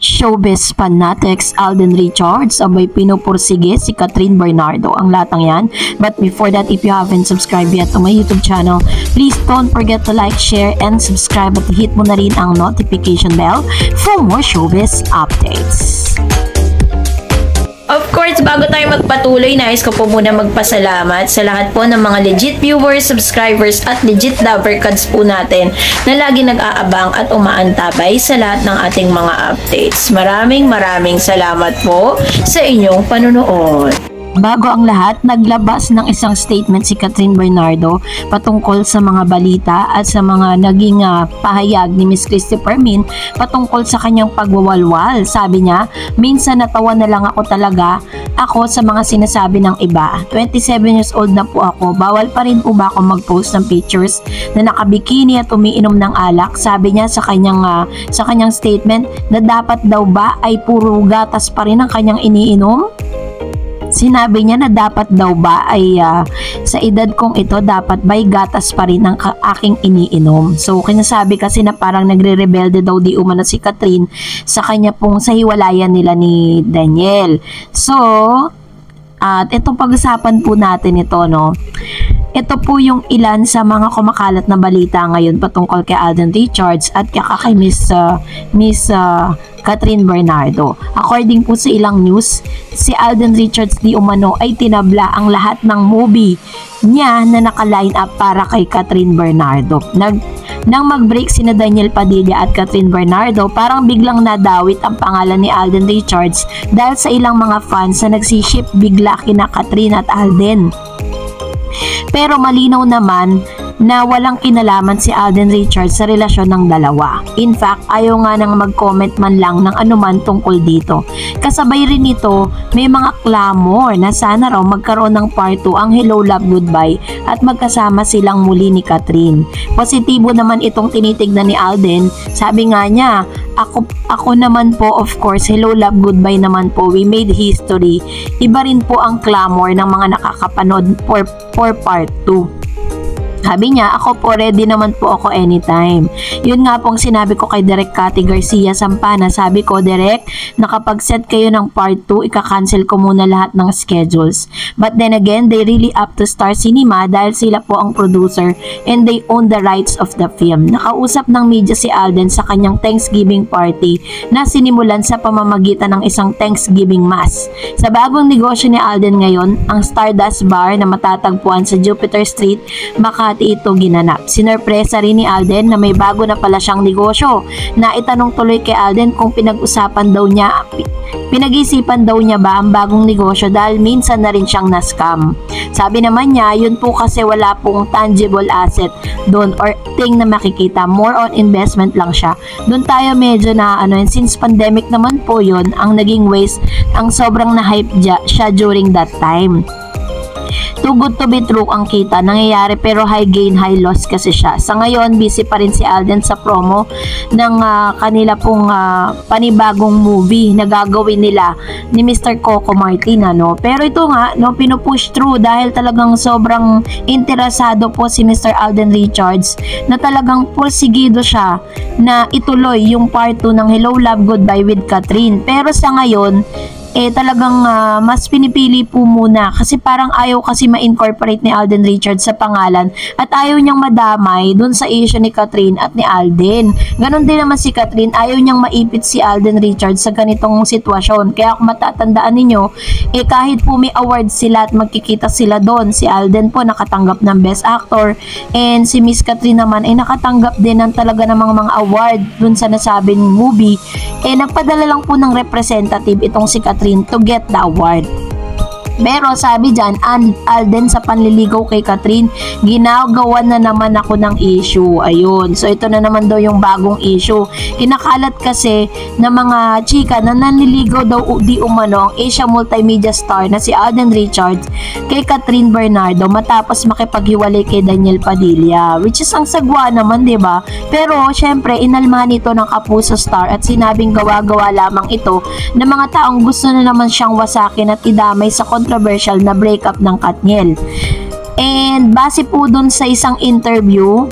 Showbiz fanatics Alden Richards abay pinupursige si Catherine Bernardo ang latang yan. But before that, if you haven't subscribed yet to my YouTube channel, please don't forget to like, share, and subscribe at hit mo na rin ang notification bell for more showbiz updates. Of course, bago tayo magpatuloy, nais ko po muna magpasalamat sa lahat po ng mga legit viewers, subscribers at legit lover cards po natin na lagi nag-aabang at umaantabay sa lahat ng ating mga updates. Maraming salamat po sa inyong panunood. Bago ang lahat, naglabas ng isang statement si Catherine Bernardo patungkol sa mga balita at sa mga naging pahayag ni Miss Christy Fermin patungkol sa kanyang pagwawalwal. Sabi niya, minsan natawa na lang ako talaga sa mga sinasabi ng iba. 27 years old na po ako, bawal pa rin po ba ako mag-post ng pictures na nakabikini at umiinom ng alak? Sabi niya sa kanyang statement na dapat daw ba ay puro gatas pa rin ang kanyang iniinom? Sinabi niya na dapat daw ba ay sa edad kong ito dapat ba ay gatas pa rin ang aking iniinom. So kinasabi kasi na parang nagre-rebelde daw di umano si Catherine sa kanya pong sa hiwalayan nila ni Daniel. So at itong pag-usapan po natin ito, no. Ito po yung ilan sa mga kumakalat na balita ngayon patungkol kay Alden Richards at kay Miss Catherine Bernardo. According po sa ilang news, si Alden Richards di umano ay tinabla ang lahat ng movie niya na naka-line up para kay Catherine Bernardo. Nang mag-break sina Daniel Padilla at Catherine Bernardo, parang biglang nadawit ang pangalan ni Alden Richards dahil sa ilang mga fans na nagsiship bigla kina Catherine at Alden. Pero malinaw naman na walang kinalaman si Alden Richards sa relasyon ng dalawa. In fact, ayaw nga nang mag-comment man lang ng anuman tungkol dito. Kasabay rin nito, may mga clamor na sana raw magkaroon ng part 2 ang Hello Love Goodbye at magkasama silang muli ni Catherine. Positibo naman itong tinitignan ni Alden. Sabi nga niya, ako naman po, of course, Hello Love Goodbye naman po, we made history. Iba rin po ang clamor ng mga nakakapanood for part 2. Sabi niya, ako po ready naman po ako anytime. Yun nga pong sinabi ko kay Direk Cathy Garcia Sampana. Sabi ko, Direk, nakapag-set kayo ng part 2, ika-cancel ko muna lahat ng schedules. But then again, they really up to Star Cinema dahil sila po ang producer and they own the rights of the film. Nakausap ng media si Alden sa kanyang Thanksgiving party na sinimulan sa pamamagitan ng isang Thanksgiving Mass. Sa bagong negosyo ni Alden ngayon, ang Stardust Bar na matatagpuan sa Jupiter Street, Makati ito ginanap. Sinorpresa rin ni Alden na may bago na pala siyang negosyo. Na itanong tuloy kay Alden kung pinag-isipan daw niya ba ang bagong negosyo dahil minsan na rin siyang na-scam. Sabi naman niya, yun po kasi wala pong tangible asset doon or thing na makikita. More on investment lang siya. Doon tayo medyo na since pandemic naman po yun, ang naging waste, ang sobrang na-hype siya during that time. Too good to be true ang kita nangyayari pero high gain high loss kasi siya. Sa ngayon busy pa rin si Alden sa promo ng kanila pong panibagong movie na gagawin nila ni Mr. Coco Martin, no. Pero ito nga, no, pinupush through dahil talagang sobrang interesado po si Mr. Alden Richards na talagang pursigido siya na ituloy yung part 2 ng Hello Love Goodbye with Catherine. Pero sa ngayon talagang mas pinipili po muna kasi parang ayaw kasi ma-incorporate ni Alden Richards sa pangalan at ayaw niyang madamay dun sa issue ni Catherine at ni Alden. Ganon din naman si Catherine, ayaw niyang maipit si Alden Richards sa ganitong sitwasyon. Kaya kung matatandaan ninyo, kahit po may awards sila at magkikita sila doon, si Alden po nakatanggap ng Best Actor and si Miss Catherine naman ay nakatanggap din ng talaga ng mga award dun sa nasabing movie. Nagpadala lang po ng representative itong si Catherine to get the award. Pero sabi dyan, Alden sa panliligaw kay Catherine, ginagawa na naman ako ng issue. Ayun. So ito na naman daw yung bagong issue. Kinakalat kasi ng mga chika na nanliligaw daw di umano ang Asia Multimedia star na si Alden Richards kay Catherine Bernardo matapos makipaghiwalay kay Daniel Padilla. Which is ang sagwa naman, diba? Pero syempre, inalmahan ito ng Kapuso star at sinabing gawa-gawa lamang ito ng mga taong gusto na naman siyang wasakin at idamay sa controversial na breakup ng Katniel. And base po dun sa isang interview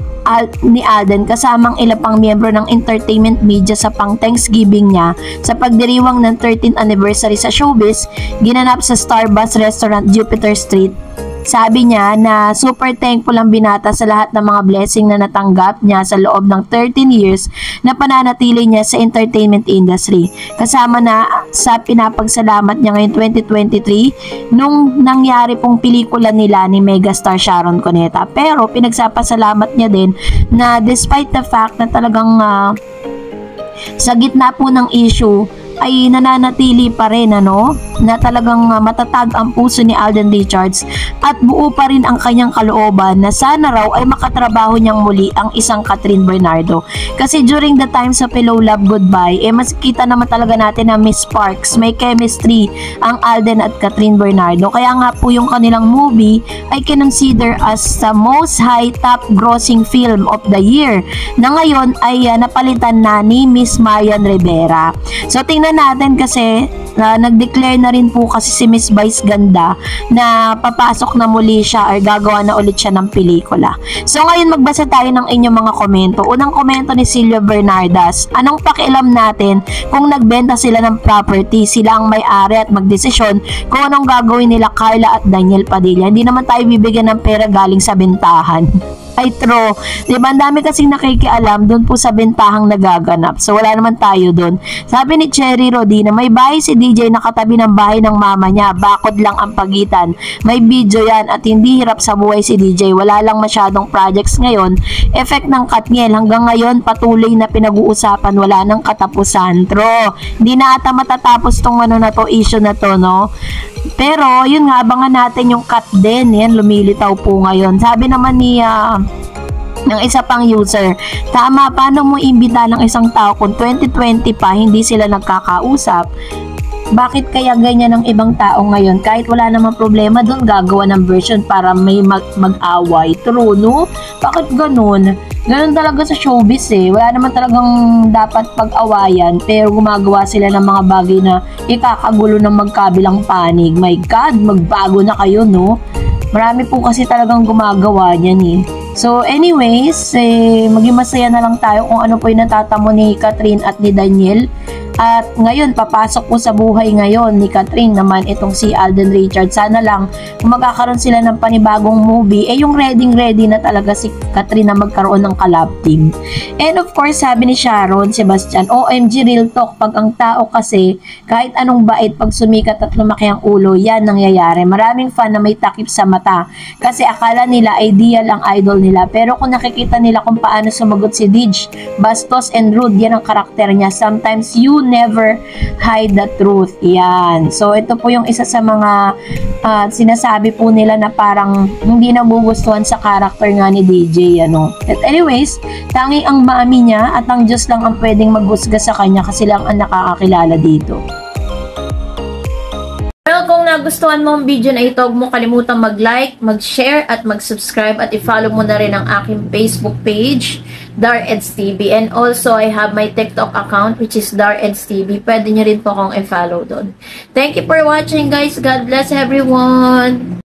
ni Alden kasamang ilang pang miyembro ng entertainment media sa pang-Thanksgiving niya sa pagdiriwang ng 13th anniversary sa showbiz, ginanap sa Starbucks Restaurant Jupiter Street. Sabi niya na super thankful ang binata sa lahat ng mga blessing na natanggap niya sa loob ng 13 years na pananatili niya sa entertainment industry. Kasama na sa pinapagsalamat niya ngayong 2023 nung nangyari pong pelikula nila ni megastar Sharon Cuneta. Pero pinagsapasalamat niya din na despite the fact na talagang sa gitna po ng issue ay nananatili pa rin na talagang matatag ang puso ni Alden Richards at buo pa rin ang kanyang kalooban na sana raw ay makatrabaho niyang muli ang isang Catherine Bernardo. Kasi during the times of Hello Love Goodbye, mas kita naman talaga natin na Miss Sparks, may chemistry ang Alden at Catherine Bernardo. Kaya nga po yung kanilang movie ay kinonsider as the most high top grossing film of the year na ngayon ay napalitan na ni Miss Marian Rivera. So tingnan natin kasi nag-declare na rin po kasi si Miss Vice Ganda na papasok na muli siya or gagawa na ulit siya ng pelikula. So ngayon magbasa tayo ng inyong mga komento. Unang komento ni Silvia Bernardas, anong pakialam natin kung nagbenta sila ng property, sila ang may-ari at magdesisyon kung anong gagawin nila Carla at Daniel Padilla. Hindi naman tayo bibigyan ng pera galing sa bentahan. Ay true. Diba? Ang dami kasing nakikialam doon po sa bentahang nagaganap. So wala naman tayo doon. Sabi ni Cherry Rodina, may bahay si DJ na katabi ng bahay ng mama niya. Bakod lang ang pagitan. May video yan at hindi hirap sa buhay si DJ. Wala lang masyadong projects ngayon. Effect ng Katniel. Hanggang ngayon patuloy na pinag-uusapan. Wala nang katapusan. True. Hindi na ata matatapos tong na to, issue na to, no? Pero yun nga, abangan natin yung cut din. Yan, lumilitaw po ngayon. Sabi naman ni ng isa pang user, tama, paano mo imbita ng isang tao kung 2020 pa hindi sila nagkakausap? Bakit kaya ganyan ng ibang tao ngayon? Kahit wala namang problema doon, gagawa ng version para may mag-away. True, no? Bakit ganun? Ganun talaga sa showbiz Wala naman talagang dapat pag-awayan, pero gumagawa sila ng mga bagay na ikakagulo ng magkabilang panig. My God, magbago na kayo, no? Marami po kasi talagang gumagawa niyan So anyways, maging masaya na lang tayo kung ano po yung natatamo ni Catherine at ni Daniel. At ngayon, papasok po sa buhay ngayon ni Catherine naman itong si Alden Richards. Sana lang, kung magkakaroon sila ng panibagong movie, yung ready na talaga si Catherine na magkaroon ng collab team. And of course, sabi ni Sharon Sebastian, OMG real talk, pag ang tao kasi, kahit anong bait, pag sumikat at lumaki ang ulo, yan nangyayari. Maraming fan na may takip sa mata. Kasi akala nila ideal ang idol nila. Pero kung nakikita nila kung paano sumagot si Dij, bastos and rude, yan ang karakter niya. Sometimes you never hide the truth. Yan. So, ito po yung isa sa mga sinasabi po nila na parang hindi nagugustuhan sa character nga ni DJ. At anyways, tanging ang mami niya at ang Diyos lang ang pwedeng maghusga sa kanya kasi lang ang nakakakilala dito. Well, kung nagustuhan mo ang video na ito, huwag mo kalimutan mag-like, mag-share, at mag-subscribe, at i-follow mo na rin ang aking Facebook page, DarEdsTV. And also, I have my TikTok account, which is DarEdsTV. Pwede nyo rin po akong i-follow doon. Thank you for watching, guys. God bless everyone!